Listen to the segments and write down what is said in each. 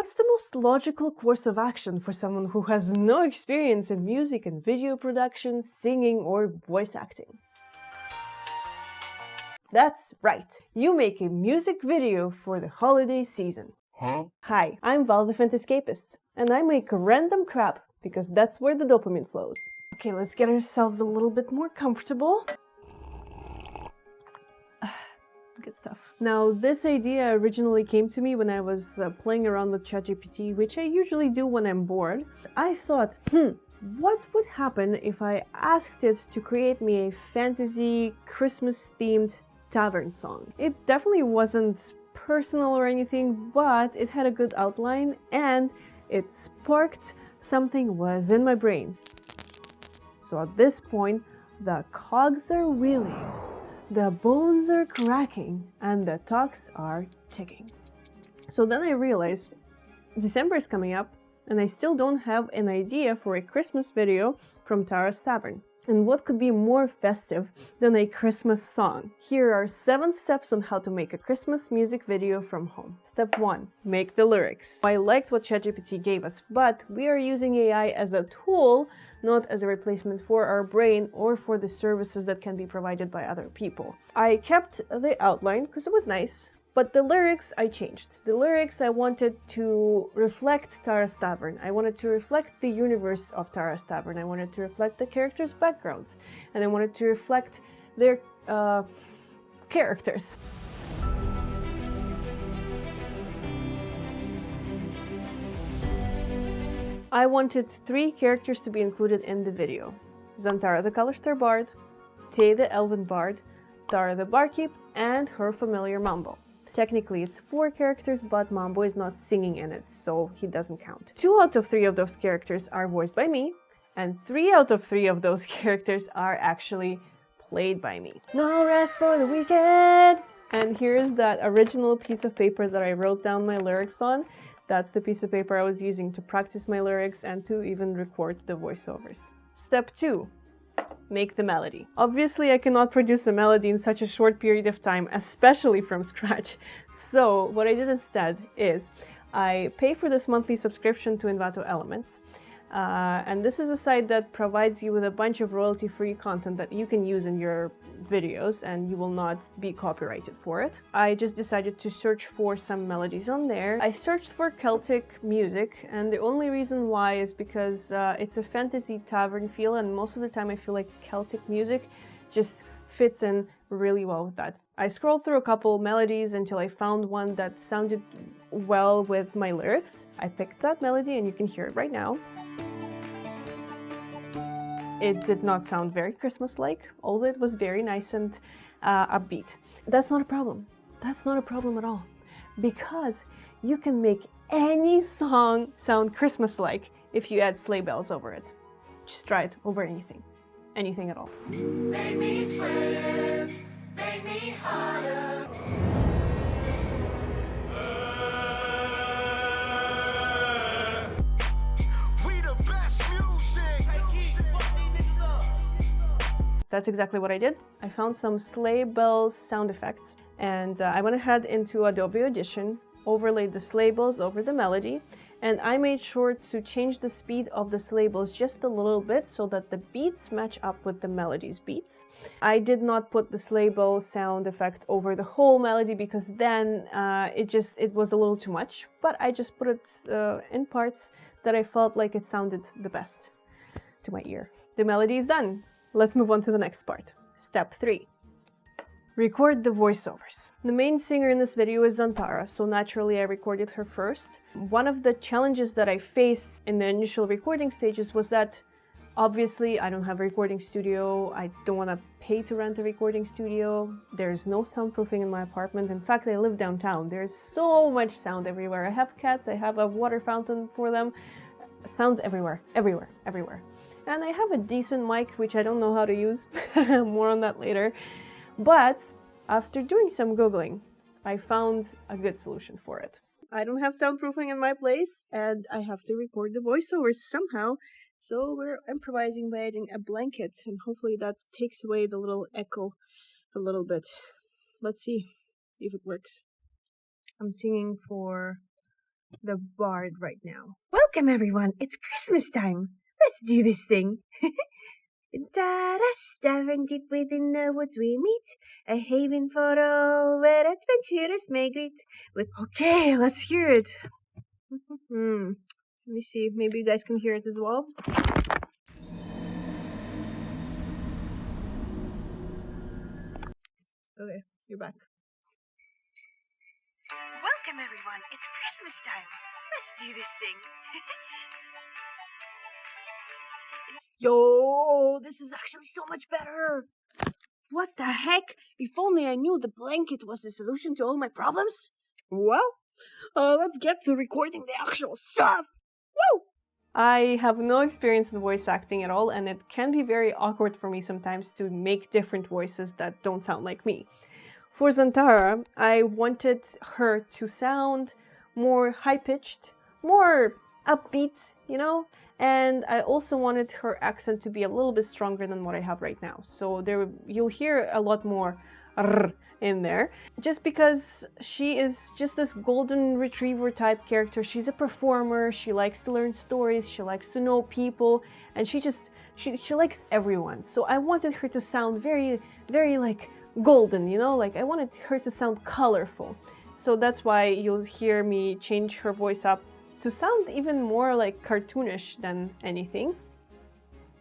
What's the most logical course of action for someone who has no experience in music and video production, singing, or voice acting? That's right, you make a music video for the holiday season. Huh? Hi, I'm Val the Fantescapists, and I make random crap because that's where the dopamine flows. Okay, let's get ourselves a little bit more comfortable. Good stuff. Now, this idea originally came to me when I was playing around with ChatGPT, which I usually do when I'm bored. I thought, what would happen if I asked it to create me a fantasy, Christmas-themed tavern song? It definitely wasn't personal or anything, but it had a good outline and it sparked something within my brain. So at this point, the cogs are wheeling. The bones are cracking and the talks are ticking. So then I realized December is coming up and I still don't have an idea for a Christmas video from Tara's Tavern. And what could be more festive than a Christmas song? Here are 7 steps on how to make a Christmas music video from home. Step 1. Make the lyrics. I liked what ChatGPT gave us, but we are using AI as a tool, not as a replacement for our brain or for the services that can be provided by other people. I kept the outline because it was nice, but the lyrics I changed. The lyrics I wanted to reflect Tara's Tavern. I wanted to reflect the universe of Tara's Tavern. I wanted to reflect the characters' backgrounds. And I wanted to reflect their characters. I wanted 3 characters to be included in the video. Zantara the Colorstar Bard, Tay the Elven Bard, Tara the Barkeep, and her familiar Mambo. Technically it's 4 characters, but Mambo is not singing in it, so he doesn't count. 2 out of 3 of those characters are voiced by me, and 3 out of 3 of those characters are actually played by me. No rest for the weekend! And here's that original piece of paper that I wrote down my lyrics on. That's the piece of paper I was using to practice my lyrics and to even record the voiceovers. Step 2. Make the melody. Obviously, I cannot produce a melody in such a short period of time, especially from scratch. So what I did instead is I pay for this monthly subscription to Envato Elements. And this is a site that provides you with a bunch of royalty-free content that you can use in your videos and you will not be copyrighted for it. I just decided to search for some melodies on there. I searched for Celtic music, and the only reason why is because it's a fantasy tavern feel, and most of the time I feel like Celtic music just fits in really well with that. I scrolled through a couple melodies until I found one that sounded well with my lyrics. I picked that melody and you can hear it right now. It did not sound very Christmas-like, although it was very nice and upbeat. That's not a problem. That's not a problem at all. Because you can make any song sound Christmas-like if you add sleigh bells over it. Just try it over anything. Anything at all. Make me swim, make me harder. That's exactly what I did. I found some sleigh bells sound effects and I went ahead into Adobe Audition, overlaid the sleigh bells over the melody, and I made sure to change the speed of the sleigh bells just a little bit so that the beats match up with the melody's beats. I did not put the sleigh bell sound effect over the whole melody because then it was a little too much, but I just put it in parts that I felt like it sounded the best to my ear. The melody is done. Let's move on to the next part. Step 3. Record the voiceovers. The main singer in this video is Zantara, so naturally I recorded her first. One of the challenges that I faced in the initial recording stages was that obviously I don't have a recording studio, I don't want to pay to rent a recording studio, there's no soundproofing in my apartment. In fact, I live downtown. There's so much sound everywhere. I have cats, I have a water fountain for them. Sounds everywhere, everywhere, everywhere. And I have a decent mic, which I don't know how to use. More on that later. But after doing some Googling, I found a good solution for it. I don't have soundproofing in my place, and I have to record the voiceovers somehow. So we're improvising by adding a blanket, and hopefully that takes away the little echo a little bit. Let's see if it works. I'm singing for the bard right now. Welcome, everyone. It's Christmas time. Let's do this thing. Tavern, deep within the woods we meet, a haven for all where adventurers may greet. Okay, let's hear it. Let me see. Maybe you guys can hear it as well. Okay, you're back. Welcome, everyone. It's Christmas time. Let's do this thing. Yo, this is actually so much better. What the heck? If only I knew the blanket was the solution to all my problems. Well, let's get to recording the actual stuff. Woo! I have no experience in voice acting at all, and it can be very awkward for me sometimes to make different voices that don't sound like me. For Zantara, I wanted her to sound more high-pitched, more upbeat, you know? And I also wanted her accent to be a little bit stronger than what I have right now. So you'll hear a lot more r in there. Just because she is just this golden retriever type character. She's a performer, she likes to learn stories, she likes to know people, and she likes everyone. So I wanted her to sound very, very like golden, you know? Like I wanted her to sound colorful. So that's why you'll hear me change her voice up to sound even more like cartoonish than anything.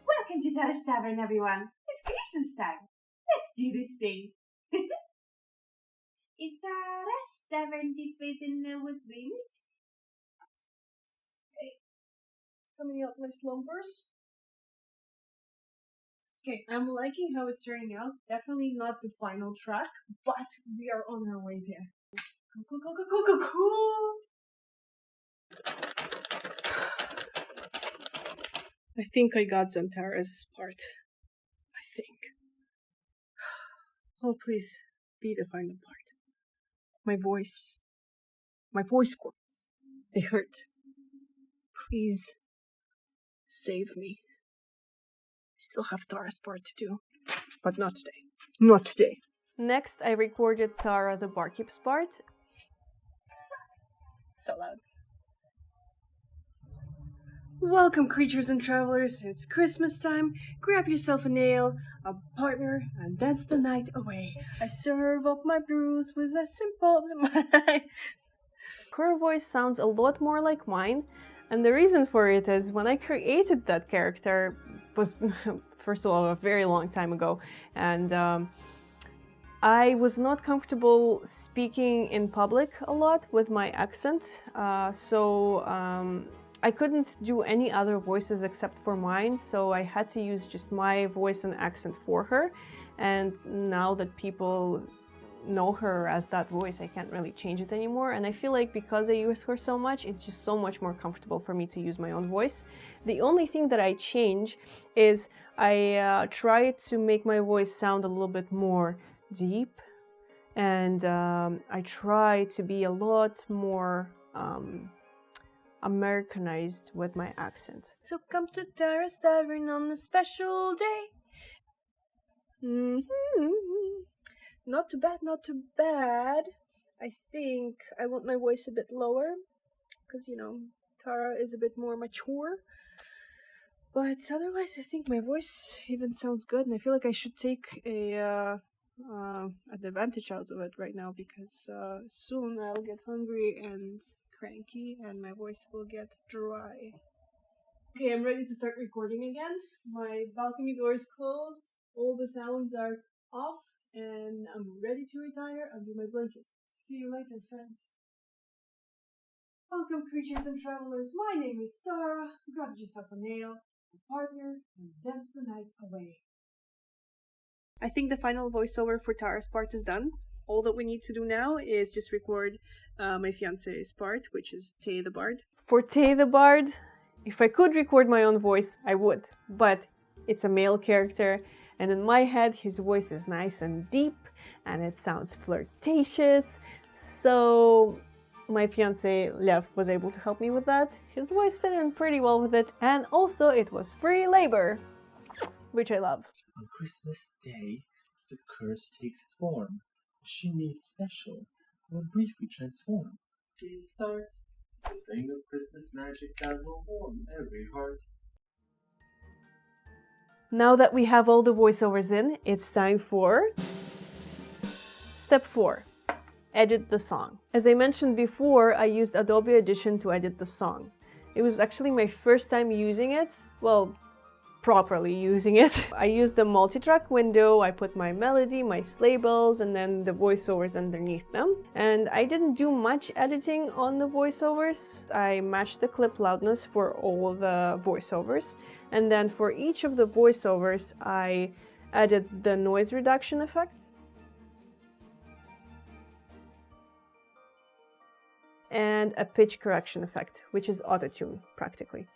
Welcome to Tavern, everyone. It's Christmas time. Let's do this thing. In Tavern, deep within the woods we meet. Hey, coming out my slumbers. Okay, I'm liking how it's turning out. Definitely not the final track, but we are on our way there. Cool. I think I got Zantara's part. I think. Oh, please, be the final part. My voice cords, they hurt. Please, save me. I still have Tara's part to do, but not today. Not today. Next, I recorded Tara the barkeeper's part. So loud. Welcome, creatures and travelers. It's Christmas time. Grab yourself a nail, a partner, and dance the night away. I serve up my brews with a simple... Her voice sounds a lot more like mine, and the reason for it is when I created that character was, first of all, a very long time ago, and I was not comfortable speaking in public a lot with my accent, so I couldn't do any other voices except for mine, so I had to use just my voice and accent for her. And now that people know her as that voice, I can't really change it anymore. And I feel like because I use her so much, it's just so much more comfortable for me to use my own voice. The only thing that I change is I try to make my voice sound a little bit more deep, and I try to be a lot more Americanized with my accent. So come to Tara's Tavern on a special day. Not too bad, not too bad. I think I want my voice a bit lower, because, you know, Tara is a bit more mature. But otherwise, I think my voice even sounds good, and I feel like I should take an advantage out of it right now, because soon I'll get hungry and cranky, and my voice will get dry. Okay, I'm ready to start recording again. My balcony door is closed, all the sounds are off, and I'm ready to retire under my blanket. See you later, friends. Welcome, creatures and travelers. My name is Tara. Grab yourself a nail, a partner, and dance the night away. I think the final voiceover for Tara's part is done. All that we need to do now is just record my fiance's part, which is Tay the Bard. For Tay the Bard, if I could record my own voice, I would. But it's a male character, and in my head, his voice is nice and deep, and it sounds flirtatious. So my fiance, Lev, was able to help me with that. His voice fit in pretty well with it, and also it was free labor, which I love. On Christmas Day, the curse takes its form. She needs special, will briefly transform. Please start. This ain't no Christmas magic that will warm every heart. Now that we have all the voiceovers in, it's time for step 4. Edit the song. As I mentioned before, I used Adobe Audition to edit the song. It was actually my first time using it, well, properly using it. I used the multi-track window, I put my melody, my sleigh bells, and then the voiceovers underneath them. And I didn't do much editing on the voiceovers. I matched the clip loudness for all the voiceovers. And then for each of the voiceovers, I added the noise reduction effect. And a pitch correction effect, which is autotune, practically.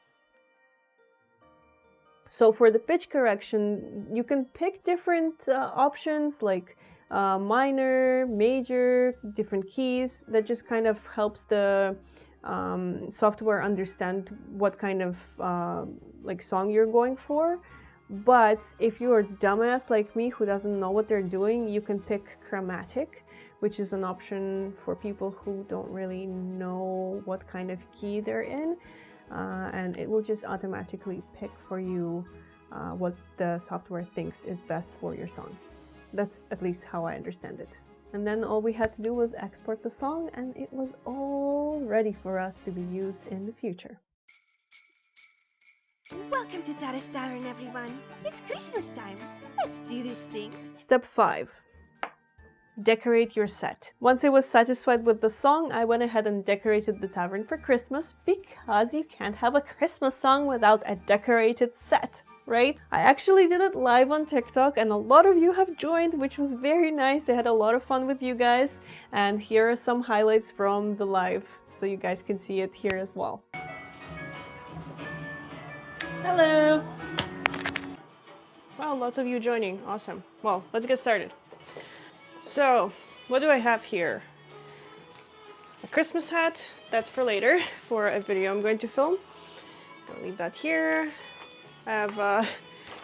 So for the pitch correction, you can pick different options like minor, major, different keys. That just kind of helps the software understand what kind of like song you're going for. But if you're a dumbass like me who doesn't know what they're doing, you can pick chromatic, which is an option for people who don't really know what kind of key they're in. And it will just automatically pick for you what the software thinks is best for your song. That's at least how I understand it. And then all we had to do was export the song, and it was all ready for us to be used in the future. Welcome to Tavern, everyone. It's Christmas time. Let's do this thing. Step 5. Decorate your set. Once I was satisfied with the song, I went ahead and decorated the tavern for Christmas, because you can't have a Christmas song without a decorated set, right? I actually did it live on TikTok, and a lot of you have joined, which was very nice. I had a lot of fun with you guys, and here are some highlights from the live, so you guys can see it here as well. Hello! Wow, lots of you joining. Awesome. Well, let's get started. So, what do I have here? A Christmas hat, that's for later, for a video I'm going to film. I'll leave that here. I have a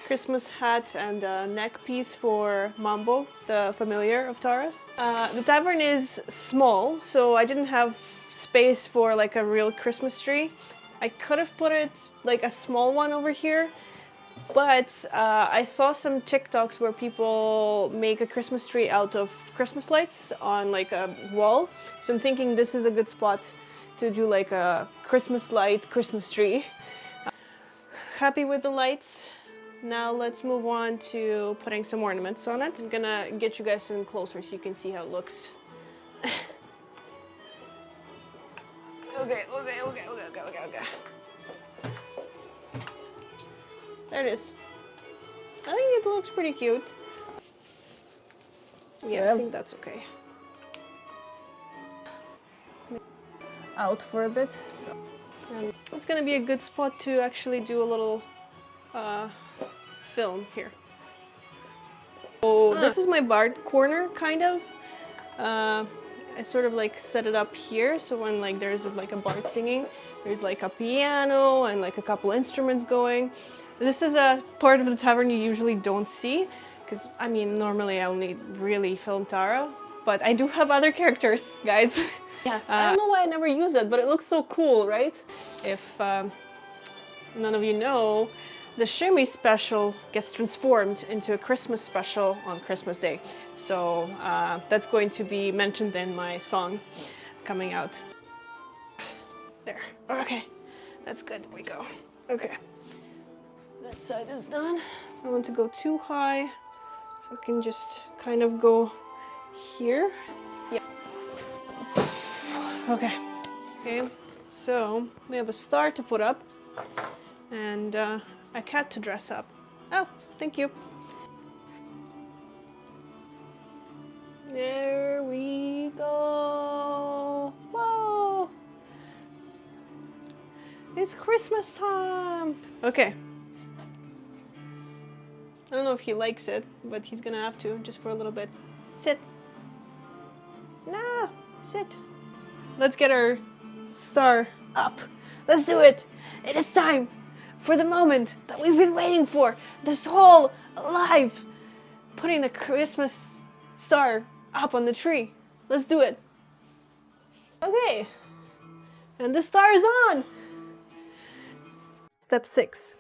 Christmas hat and a neck piece for Mambo, the familiar of Taras. The tavern is small, so I didn't have space for like a real Christmas tree. I could have put it like a small one over here, but I saw some TikToks where people make a Christmas tree out of Christmas lights on like a wall. So I'm thinking this is a good spot to do like a Christmas light Christmas tree. Happy with the lights. Now let's move on to putting some ornaments on it. I'm gonna get you guys in closer so you can see how it looks. Okay. There it is. I think it looks pretty cute. Yeah, I think that's okay. Out for a bit. So, and it's gonna be a good spot to actually do a little film here. So this is my bard corner, kind of. I sort of like set it up here, so when like there's like a bard singing, there's like a piano and like a couple instruments going. This is a part of the tavern you usually don't see, because I mean normally I only really film Tara, but I do have other characters, guys. Yeah, I don't know why I never use it, but it looks so cool, right? If none of you know, the Shimmy special gets transformed into a Christmas special on Christmas Day. So that's going to be mentioned in my song coming out. There. Okay. That's good. We go. Okay. That side is done. I don't want to go too high, so I can just kind of go here. Yeah. Okay. Okay. So we have a star to put up and a cat to dress up. Oh, thank you. There we go. Whoa! It's Christmas time. Okay. I don't know if he likes it, but he's gonna have to just for a little bit. Sit. No, sit. Let's get our star up. Let's do it. It is time for the moment that we've been waiting for this whole life. Putting the Christmas star up on the tree. Let's do it. Okay. And the star is on! Step 6.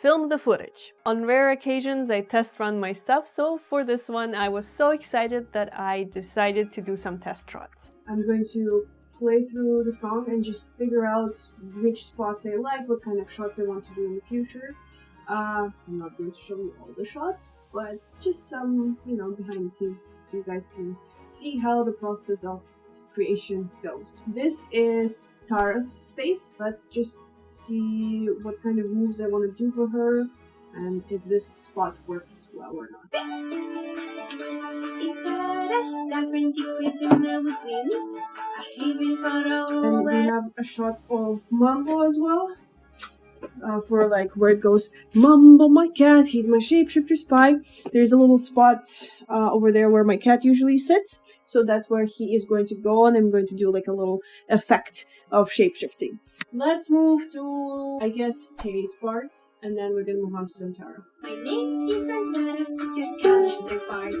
Film the footage. On rare occasions, I test run my stuff, so for this one, I was so excited that I decided to do some test runs. I'm going to play through the song and just figure out which spots I like, what kind of shots I want to do in the future. I'm not going to show you all the shots, but just some, behind the scenes, so you guys can see how the process of creation goes. This is Tara's space. Let's just see what kind of moves I want to do for her and if this spot works well or not. And we have a shot of Mambo as well. For like where it goes, Mambo my cat, he's my shapeshifter spy. There's a little spot over there where my cat usually sits, so that's where he is going to go, and I'm going to do like a little effect of shapeshifting. Let's move to, I guess, Tay's part, and then we're gonna move on to Zantara. My name is Santara, your college part.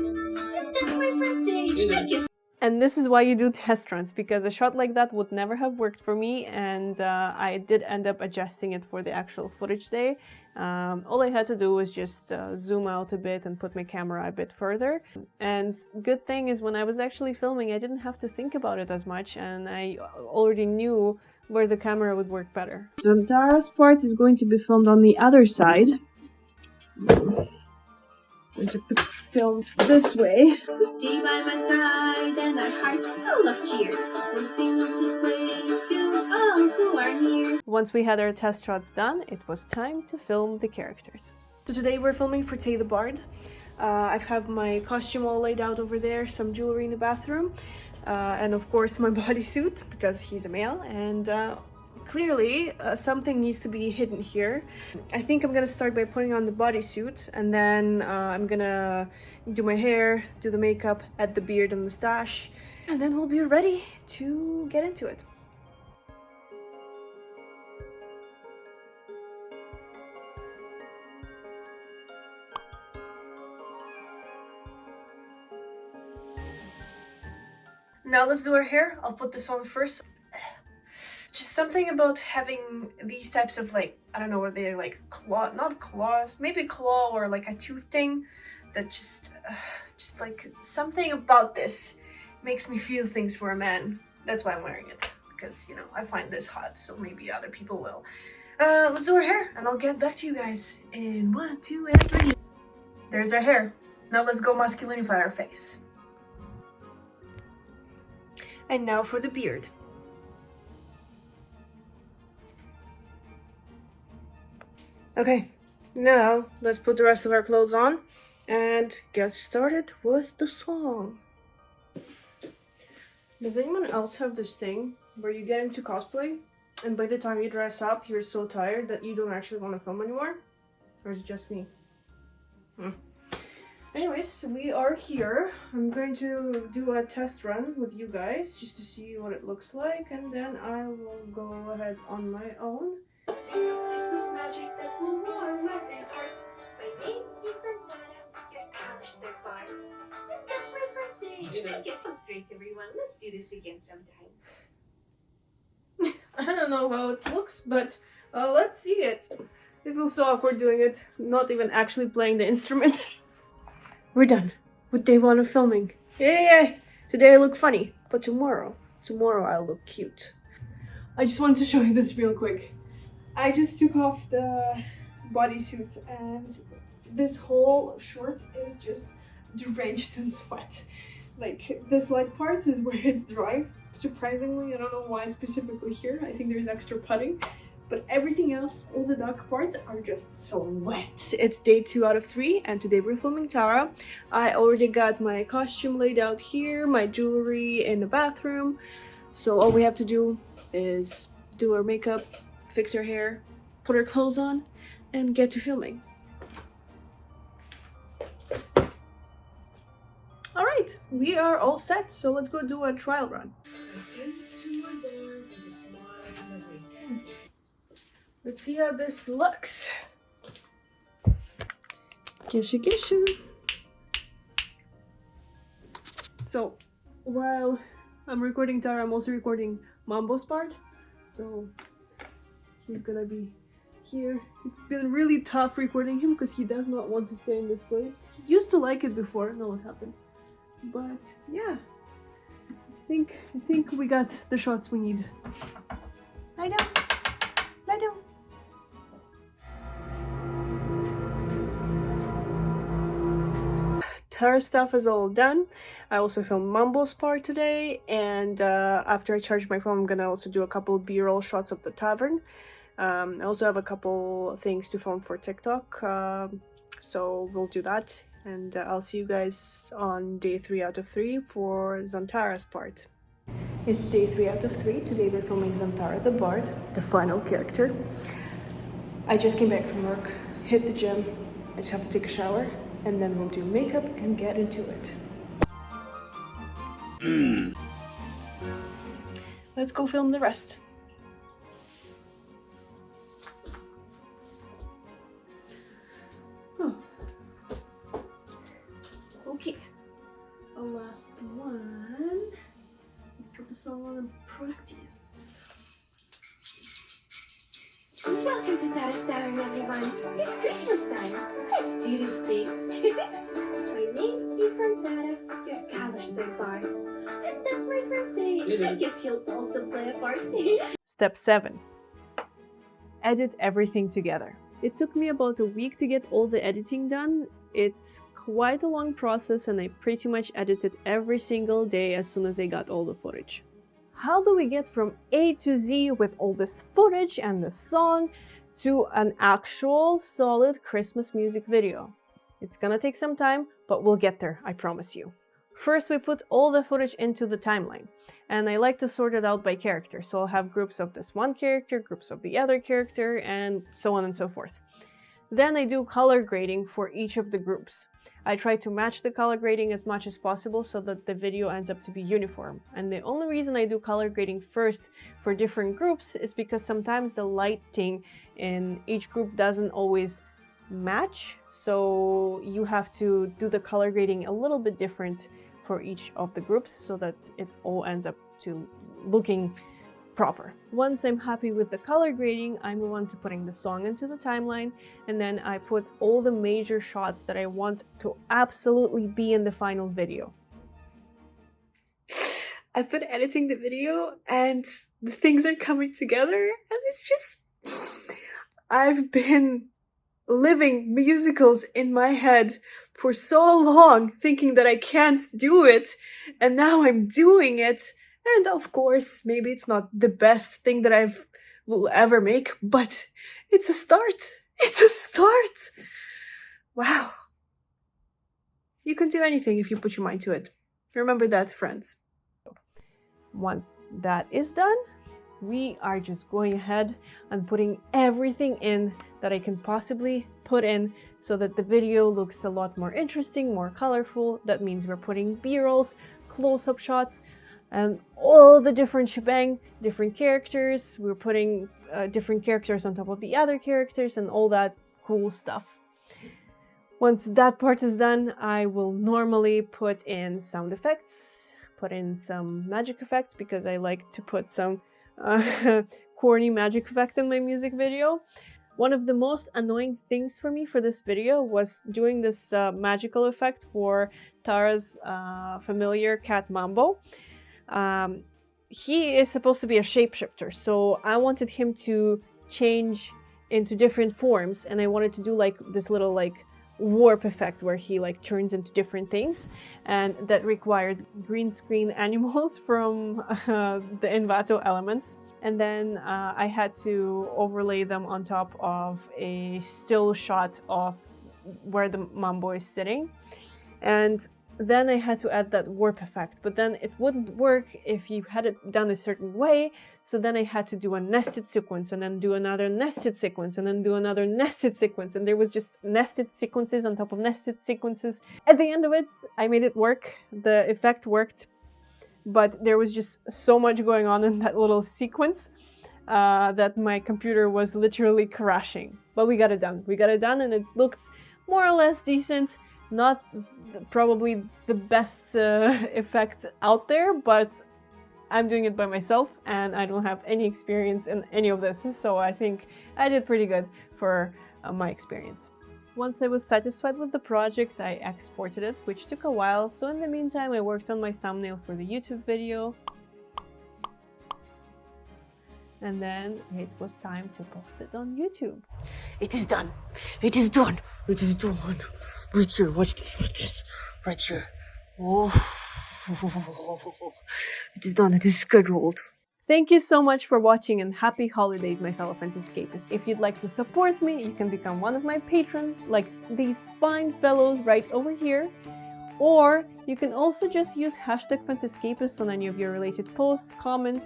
That's my birthday. And this is why you do test runs, because a shot like that would never have worked for me, and I did end up adjusting it for the actual footage day. All I had to do was just zoom out a bit and put my camera a bit further. And good thing is when I was actually filming, I didn't have to think about it as much, and I already knew where the camera would work better. Zantara's part is going to be filmed on the other side. Going to be filmed this way. Day by my side and our hearts full of cheer. We'll sing of this place to all who are near. Once we had our test shots done, it was time to film the characters. So today we're filming for Tay the Bard. I have my costume all laid out over there, some jewelry in the bathroom, and of course my bodysuit because he's a male, and clearly something needs to be hidden here. I think I'm gonna start by putting on the bodysuit, and then I'm gonna do my hair, do the makeup, add the beard and mustache, and then we'll be ready to get into it. Now let's do our hair. I'll put this on first. Just something about having these types of like, I don't know what they're like, not claws, maybe claw or like a tooth thing that just like something about this makes me feel things for a man. That's why I'm wearing it, because, I find this hot, so maybe other people will. Let's do our hair and I'll get back to you guys in 1, 2, and 3. There's our hair. Now let's go masculinify our face. And now for the beard. Okay, now let's put the rest of our clothes on and get started with the song. Does anyone else have this thing where you get into cosplay and by the time you dress up you're so tired that you don't actually want to film anymore? Or is it just me? Anyways, we are here. I'm going to do a test run with you guys just to see what it looks like, and then I will go ahead on my own. Sing of Christmas magic that will warm every heart. My name is Santara, your college part. That's my birthday. I guess sounds great, everyone. Let's do this again sometime. I don't know how it looks, but let's see it. It feels so awkward doing it, not even actually playing the instrument. We're done with day 1 of filming. Yay! Today I look funny, but tomorrow I'll look cute. I just wanted to show you this real quick. I just took off the bodysuit and this whole short is just drenched in sweat. Like, this light part is where it's dry. Surprisingly, I don't know why specifically here. I think there's extra putting. But everything else, all the dark parts are just so wet. It's day 2 out of 3, and today we're filming Tara. I already got my costume laid out here, my jewelry in the bathroom. So all we have to do is do our makeup, fix our hair, put our clothes on, and get to filming. Alright, we are all set, so let's go do a trial run. Let's see how this looks. Gishu. So, while I'm recording Tara, I'm also recording Mambo's part. So he's gonna be here. It's been really tough recording him because he does not want to stay in this place. He used to like it before, I know what happened. But yeah, I think we got the shots we need. Lie down. Lie down. Her stuff is all done. I also filmed Mambo's part today, and after I charge my phone, I'm gonna also do a couple B-roll shots of the tavern. I also have a couple things to film for TikTok, so we'll do that, and I'll see you guys on day 3 out of 3 for Xantara's part. It's day 3 out of 3. Today we're filming Xantara the Bard, the final character. I just came back from work, hit the gym, I just have to take a shower, and then we'll do makeup and get into it. Let's go film the rest. Oh. Okay, a last one. Let's put the song on and practice. Welcome to Tavern, everyone. It's Christmas time. Let's do this thing. My name is Xantara, your Callister Bard. And that's my friend Tay. I guess he'll also play a part. Step 7. Edit everything together. It took me about a week to get all the editing done. It's quite a long process, and I pretty much edited every single day as soon as I got all the footage. How do we get from A to Z with all this footage and the song to an actual solid Christmas music video? It's gonna take some time, but we'll get there, I promise you. First, we put all the footage into the timeline, and I like to sort it out by character, so I'll have groups of this one character, groups of the other character, and so on and so forth. Then I do color grading for each of the groups. I try to match the color grading as much as possible so that the video ends up to be uniform. And the only reason I do color grading first for different groups is because sometimes the lighting in each group doesn't always match, so you have to do the color grading a little bit different for each of the groups so that it all ends up to looking proper. Once I'm happy with the color grading, I move on to putting the song into the timeline, and then I put all the major shots that I want to absolutely be in the final video. I've been editing the video and the things are coming together, and it's just... I've been living musicals in my head for so long, thinking that I can't do it, and now I'm doing it. And of course, maybe it's not the best thing that will ever make, but it's a start. It's a start. Wow. You can do anything if you put your mind to it. Remember that, friends. Once that is done, we are just going ahead and putting everything in that I can possibly put in so that the video looks a lot more interesting, more colorful. That means we're putting B-rolls, close-up shots, and all the different shebang, different characters. We're putting different characters on top of the other characters and all that cool stuff. Once that part is done, I will normally put in sound effects, put in some magic effects, because I like to put some corny magic effect in my music video. One of the most annoying things for me for this video was doing this magical effect for Tara's familiar cat Mambo. He is supposed to be a shapeshifter, so I wanted him to change into different forms, and I wanted to do like this little like warp effect where he like turns into different things, and that required green screen animals from the Envato elements, and then I had to overlay them on top of a still shot of where the Mambo is sitting, and then I had to add that warp effect, but then it wouldn't work if you had it done a certain way, so then I had to do a nested sequence, and then do another nested sequence, and then do another nested sequence, and there was just nested sequences on top of nested sequences. At the end of it, I made it work, the effect worked, but there was just so much going on in that little sequence that my computer was literally crashing. But we got it done. We got it done, and it looked more or less decent. Not probably the best effect out there, but I'm doing it by myself and I don't have any experience in any of this, so I think I did pretty good for my experience. Once I was satisfied with the project, I exported it, which took a while, so in the meantime I worked on my thumbnail for the YouTube video. And then it was time to post it on YouTube. It is done. It is done. It is done. Right here. Watch this. Watch this. Right here. Oh. It is done. It is scheduled. Thank you so much for watching and happy holidays, my fellow Fantescapists. If you'd like to support me, you can become one of my patrons, like these fine fellows right over here. Or you can also just use #Fantescapists on any of your related posts, comments,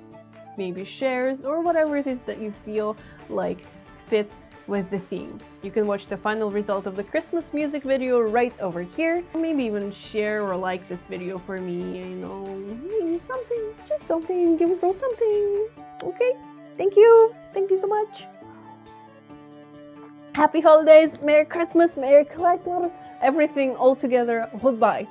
maybe shares, or whatever it is that you feel like fits with the theme. You can watch the final result of the Christmas music video right over here. Maybe even share or like this video for me, you know, something, just something, give a girl something. Okay? Thank you. Thank you so much. Happy holidays, Merry Christmas, Merry Christmas, everything all together. Goodbye.